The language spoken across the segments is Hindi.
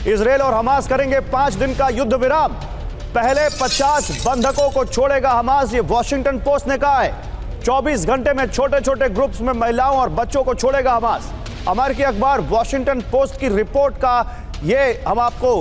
इजरायल और हमास करेंगे 5 दिन का युद्ध विराम। पहले 50 बंधकों को छोड़ेगा हमास, ये वॉशिंगटन पोस्ट ने कहा है। 24 घंटे में छोटे छोटे ग्रुप्स में महिलाओं और बच्चों को छोड़ेगा हमास। अमेरिकी अखबार वॉशिंगटन पोस्ट की रिपोर्ट का ये हम आपको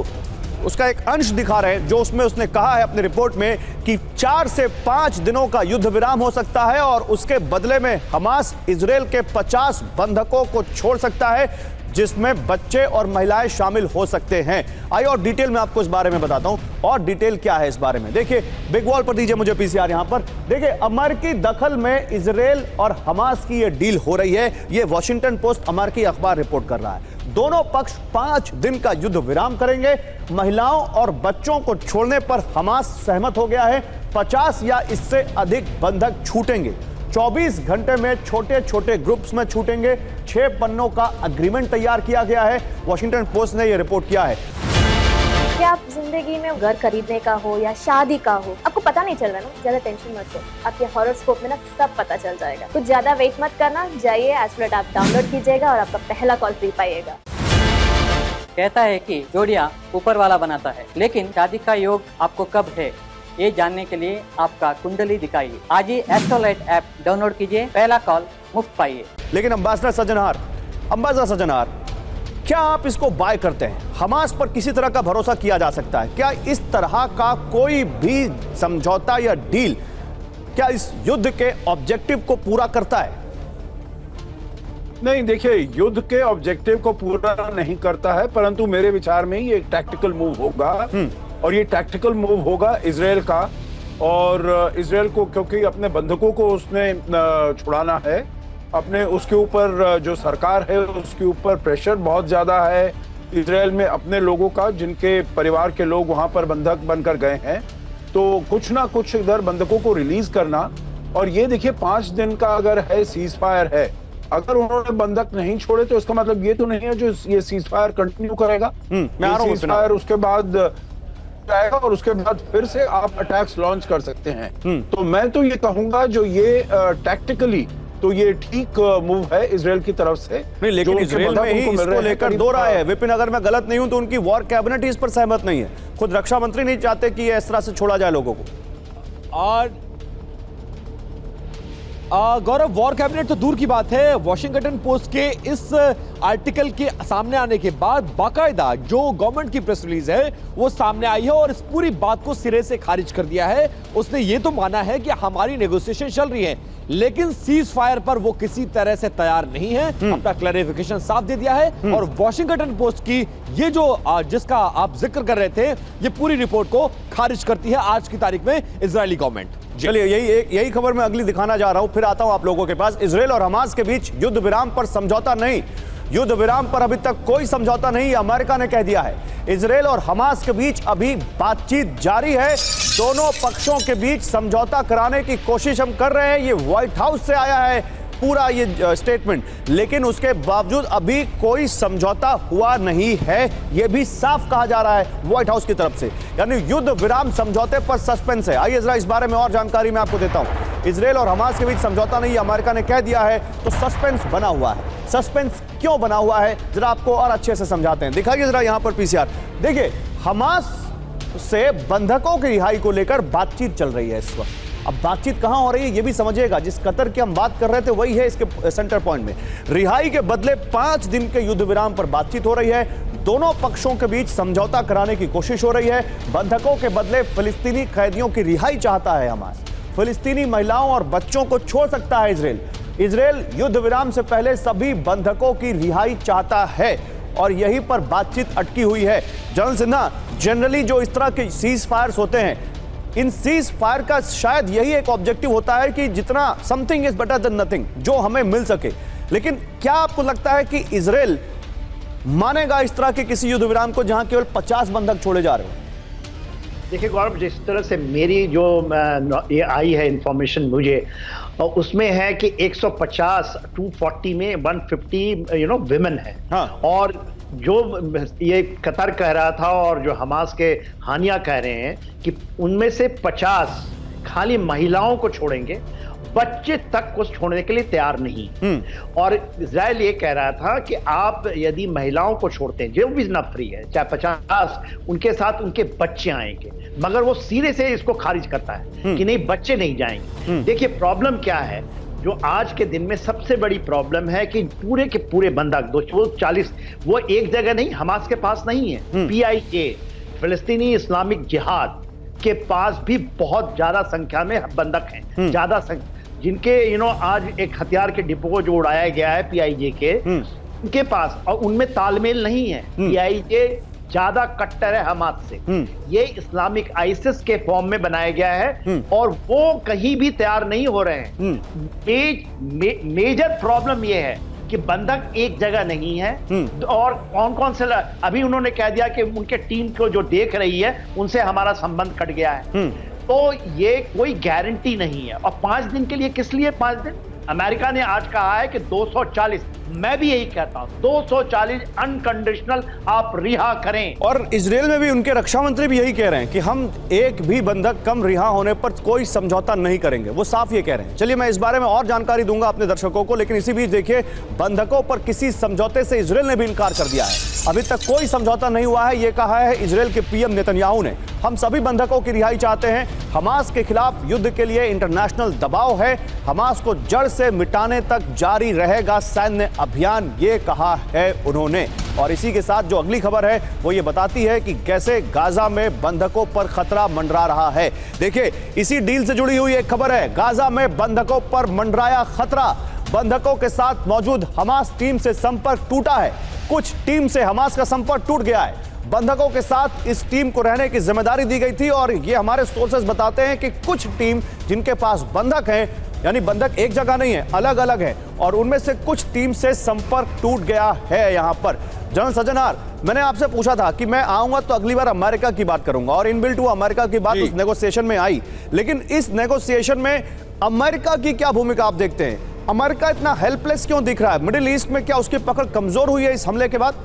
उसका एक अंश दिखा रहे हैं, जो उसमें उसने कहा है अपनी रिपोर्ट में कि 4 से 5 दिनों का युद्ध विराम हो सकता है और उसके बदले में हमास इजरायल के 50 बंधकों को छोड़ सकता है, जिसमें बच्चे और महिलाएं शामिल हो सकते हैं। आइए और डिटेल में आपको इस बारे में बताता हूं। और डिटेल क्या है इस बारे में, देखिए बिग वॉल पर दीजिए मुझे पीसीआर। यहां पर देखिए अमेरिकी दखल में इजरायल और हमास की यह डील हो रही है। यह वॉशिंगटन पोस्ट अमेरिकी अखबार रिपोर्ट कर रहा है। दोनों पक्ष 5 दिन का युद्ध विराम करेंगे। महिलाओं और बच्चों को छोड़ने पर हमास सहमत हो गया है। 50 या इससे अधिक बंधक छूटेंगे। 24 घंटे में छोटे छोटे ग्रुप्स में छूटेंगे। 6 पन्नों का अग्रीमेंट तैयार किया गया है। वॉशिंगटन पोस्ट ने यह रिपोर्ट किया है। क्या आप जिंदगी में घर खरीदने का हो या शादी का हो, आपको पता नहीं चल रहा ना, ज्यादा टेंशन मत लो। आपके हॉरोस्कोप में ना सब पता चल जाएगा। कुछ ज्यादा वेट मत करना, जाइए एस्ट्रोलॉट ऐप डाउनलोड कीजिएगा और आपका पहला कॉल फ्री पाइएगा। कहता है कि जोड़ियां ऊपर वाला बनाता है, लेकिन शादी का योग आपको कब है, ये जानने के लिए आपका कुंडली दिखाइए। आज ही एस्ट्रोलॉट ऐप डाउनलोड कीजिए, पहला कॉल मुफ्त पाइए। लेकिन अंबासडर सज्जनहार, क्या आप इसको बाय करते हैं? हमास पर किसी तरह का भरोसा किया जा सकता है क्या? इस तरह का कोई भी समझौता या डील क्या इस युद्ध के ऑब्जेक्टिव को पूरा करता है? नहीं, देखिए युद्ध के ऑब्जेक्टिव को पूरा नहीं करता है, परंतु मेरे विचार में ये एक टैक्टिकल मूव होगा। और ये टैक्टिकल मूव होगा इजरायल का। और इजरायल को, क्योंकि अपने बंधकों को उसने छुड़ाना है, अपने उसके ऊपर जो सरकार है उसके ऊपर प्रेशर बहुत ज्यादा है इजरायल में अपने लोगों का, जिनके परिवार के लोग वहां पर बंधक बनकर गए हैं। तो कुछ ना कुछ इधर बंधकों को रिलीज करना। और ये देखिए 5 दिन का अगर है सीज फायर है, अगर उन्होंने बंधक नहीं छोड़े तो इसका मतलब ये तो नहीं है जो ये सीज फायर कंटिन्यू करेगा। सीज फायर उसके बाद जाएगा और उसके बाद फिर से आप अटैक्स लॉन्च कर सकते हैं। तो मैं तो ये कहूंगा जो ये टैक्टिकली तो ये ठीक मूव है इजरायल की तरफ से। नहीं, लेकिन इजरायल में ही इसको लेकर दो राय है। विपिन, अगर मैं गलत नहीं हूं तो उनकी वॉर कैबिनेट ही इस पर सहमत नहीं है। खुद रक्षा मंत्री नहीं चाहते कि ये इस तरह से छोड़ा जाए लोगों को। और गौरव, वॉर कैबिनेट तो दूर की बात है, वॉशिंगटन पोस्ट के इस आर्टिकल के सामने आने के बाद बाकायदा जो गवर्नमेंट की प्रेस रिलीज है वो सामने आई है और इस पूरी बात को सिरे से खारिज कर दिया है। उसने ये तो माना है कि हमारी नेगोशिएशन चल रही है, लेकिन सीज फायर पर वो किसी तरह से तैयार नहीं है। अपना क्लैरिफिकेशन साफ दे दिया है। और वॉशिंगटन पोस्ट की ये जो जिसका आप जिक्र कर रहे थे, ये पूरी रिपोर्ट को खारिज करती है आज की तारीख में इजरायली गवर्नमेंट। चलिए यही खबर मैं अगली दिखाना जा रहा हूं, फिर आता हूं आप लोगों के पास। इजरायल और हमास के बीच युद्ध विराम पर समझौता नहीं। युद्ध विराम पर अभी तक कोई समझौता नहीं, अमेरिका ने कह दिया है। इजरायल और हमास के बीच अभी बातचीत जारी है। दोनों पक्षों के बीच समझौता कराने की कोशिश हम कर रहे हैं। ये व्हाइट हाउस से आया है पूरा ये स्टेटमेंट, लेकिन उसके बावजूद अभी कोई समझौता हुआ नहीं है, यह भी साफ कहा जा रहा है व्हाइट हाउस की तरफ से। यानी युद्ध विराम समझौते पर सस्पेंस है। आइए जरा इस बारे में और जानकारी मैं आपको देता हूं। इजरायल और हमास के बीच समझौता नहीं, अमेरिका ने कह दिया है, तो सस्पेंस बना हुआ है। सस्पेंस क्यों बना हुआ है जरा आपको और अच्छे से समझाते हैं। दिखाइए जरा यहां पर पीसीआर। देखिए हमास से बंधकों की रिहाई को लेकर बातचीत चल रही है इस वक्त। अब बातचीत कहां हो रही है ये भी समझिएगा। जिस कतर की हम बात कर रहे थे वही है इसके सेंटर पॉइंट में। रिहाई के बदले 5 दिन के युद्ध विराम पर बातचीत हो रही है। दोनों पक्षों के बीच समझौता कराने की कोशिश हो रही है। बंधकों के बदले फिलिस्तीनी कैदियों की रिहाई चाहता है हमास। फिलिस्तीनी महिलाओं और बच्चों को छोड़ सकता है इजरायल। इजरायल युद्ध विराम से पहले सभी बंधकों की रिहाई चाहता है और यहीं पर बातचीत अटकी हुई है। जनरल सिन्हा, जनरली जो इस तरह के सीज फायर्स होते हैं, इन सीज फायर का शायद यही एक ऑब्जेक्टिव होता है कि जितना something is better than nothing, जो हमें मिल सके। लेकिन क्या आपको लगता है कि इजरायल मानेगा इस तरह के किसी युद्ध विराम को जहां केवल 50 बंधक छोड़े जा रहे हो? देखिए गौरव, जिस तरह से मेरी जो ये आई है इंफॉर्मेशन मुझे, उसमें है कि 150 240 में 150 विमेन है। हाँ। और जो ये कतर कह रहा था और जो हमास के हानिया कह रहे हैं कि उनमें से 50 खाली महिलाओं को छोड़ेंगे, बच्चे तक को छोड़ने के लिए तैयार नहीं। और इजराइल ये कह रहा था कि आप यदि महिलाओं को छोड़ते हैं, जो भी नफरी है, चाहे 50, उनके साथ उनके बच्चे आएंगे, मगर वो सिरे से इसको खारिज करता है कि नहीं, बच्चे नहीं जाएंगे। देखिए प्रॉब्लम क्या है, जो आज के दिन में सबसे बड़ी प्रॉब्लम है कि पूरे के पूरे बंधक 240 वो एक जगह नहीं, हमास के पास नहीं है। PIJ, फिलिस्तीनी इस्लामिक जिहाद के पास भी बहुत ज्यादा संख्या में बंधक हैं, ज्यादा संख्या, जिनके आज एक हथियार के डिपो जो उड़ाया गया है PIJ के, उनके पास, और उनमें तालमेल नहीं है। PIJ ज्यादा कट्टर है हमास से, ये इस्लामिक आइसिस के फॉर्म में बनाया गया है और वो कहीं भी तैयार नहीं हो रहे हैं। मेजर प्रॉब्लम ये है कि बंधक एक जगह नहीं है, और कौन कौन से अभी उन्होंने कह दिया कि उनके टीम को जो देख रही है उनसे हमारा संबंध कट गया है। तो ये कोई गारंटी नहीं है। और 5 दिन के लिए, किस लिए 5 दिन? अमेरिका ने आज कहा है कि 240, मैं भी यही कहता हूं, 240 अनकंडीशनल आप रिहा करें। और इजराइल में भी उनके रक्षा मंत्री भी यही कह रहे हैं कि हम एक भी बंधक कम रिहा होने पर कोई समझौता नहीं करेंगे, वो साफ ये कह रहे हैं। चलिए मैं इस बारे में और जानकारी दूंगा अपने दर्शकों को, लेकिन इसी बीच देखिए, बंधकों पर किसी समझौते से इजराइल ने भी इनकार कर दिया है। अभी तक कोई समझौता नहीं हुआ है, ये कहा है इजराइल के PM नेतन्याहू ने। हम सभी बंधकों की रिहाई चाहते हैं, हमास के खिलाफ युद्ध के लिए इंटरनेशनल दबाव है, हमास को जड़ से मिटाने तक जारी रहेगा सैन्य अभियान, ये कहा है उन्होंने। और इसी के साथ जो अगली खबर है वो ये बताती है कि कैसे गाजा में बंधकों पर खतरा मंडरा रहा है। देखिए, इसी डील से जुड़ी हुई एक खबर है, गाजा में बंधकों पर मंडराया खतरा। बंधकों के साथ मौजूद हमास टीम से संपर्क टूटा है, कुछ टीम से हमास का संपर्क टूट गया है। बंधकों के साथ इस टीम को रहने की जिम्मेदारी दी गई थी, और ये हमारे सोर्सेज बताते हैं कि कुछ टीम जिनके पास बंधक हैं, यानी बंधक एक जगह नहीं है, अलग अलग है, और उनमें से कुछ टीम से संपर्क टूट गया है। यहां पर जनरल सज्जनार, मैंने आपसे पूछा था कि मैं आऊंगा तो अगली बार अमेरिका की बात करूंगा, और इनबिल्ट हुआ अमेरिका की बात उस नेगोशिएशन में आई। लेकिन इस नेगोशिएशन में अमेरिका की क्या भूमिका आप देखते हैं? अमेरिका इतना हेल्पलेस क्यों दिख रहा है मिडिल ईस्ट में? क्या उसकी पकड़ कमजोर हुई है इस हमले के बाद?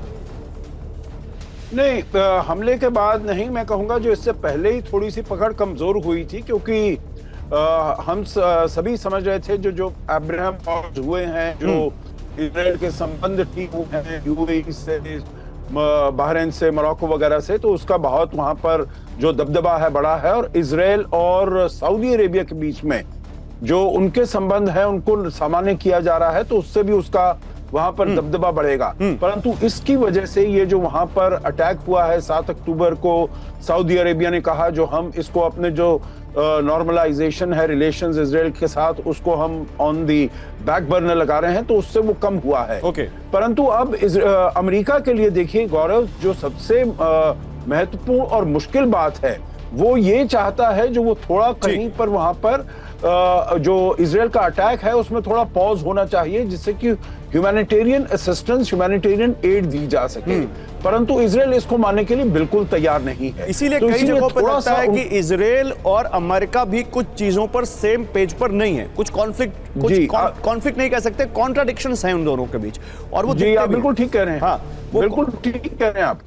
नहीं, हमले के बाद नहीं, मैं कहूंगा जो इससे पहले ही थोड़ी सी पकड़ कमजोर हुई थी, क्योंकि हम सभी समझ रहे थे जो अब्राहम अकॉर्ड्स हुए हैं, जो इजराइल के संबंध ठीक हुए हैं UAE से, बहरीन से, मोरक्को वगैरह से, तो उसका बहुत वहां पर जो दबदबा है बड़ा है। और इजराइल और सऊदी अरेबिया के बीच में जो उनके संबंध है उनको सामान्य किया जा रहा है, तो उससे भी उसका वहां पर दबदबा बढ़ेगा। परंतु इसकी वजह से ये जो वहां पर अटैक हुआ है 7 अक्टूबर को, सऊदी अरेबिया ने कहा जो हम इसको अपने जो नॉर्मलाइजेशन है रिलेशंस इजराइल के साथ, उसको हम ऑन दी बैक बर्नर लगा रहे हैं, तो उससे वो कम हुआ है। परंतु अब अमेरिका के लिए देखिए गौरव, जो सबसे महत्वपूर्ण और मुश्किल बात है वो ये चाहता है जो वो थोड़ा कहीं पर वहां पर जो इजराइल का अटैक है उसमें थोड़ा पॉज होना चाहिए, जिससे कि ह्यूमैनिटेरियन असिस्टेंस, ह्यूमैनिटेरियन एड दी जा सके। परंतु इजराइल इसको मानने के लिए बिल्कुल तैयार नहीं है। इसीलिए कई जगहों पर लगता है कि इजराइल और अमेरिका भी कुछ चीजों पर सेम पेज पर नहीं है, कुछ कॉन्फ्लिक्ट नहीं कह सकते, कॉन्ट्राडिक्शंस हैं उन दोनों के बीच, और वो जी आप बिल्कुल ठीक कह रहे हैं। हाँ, बिल्कुल ठीक कह रहे हैं आप।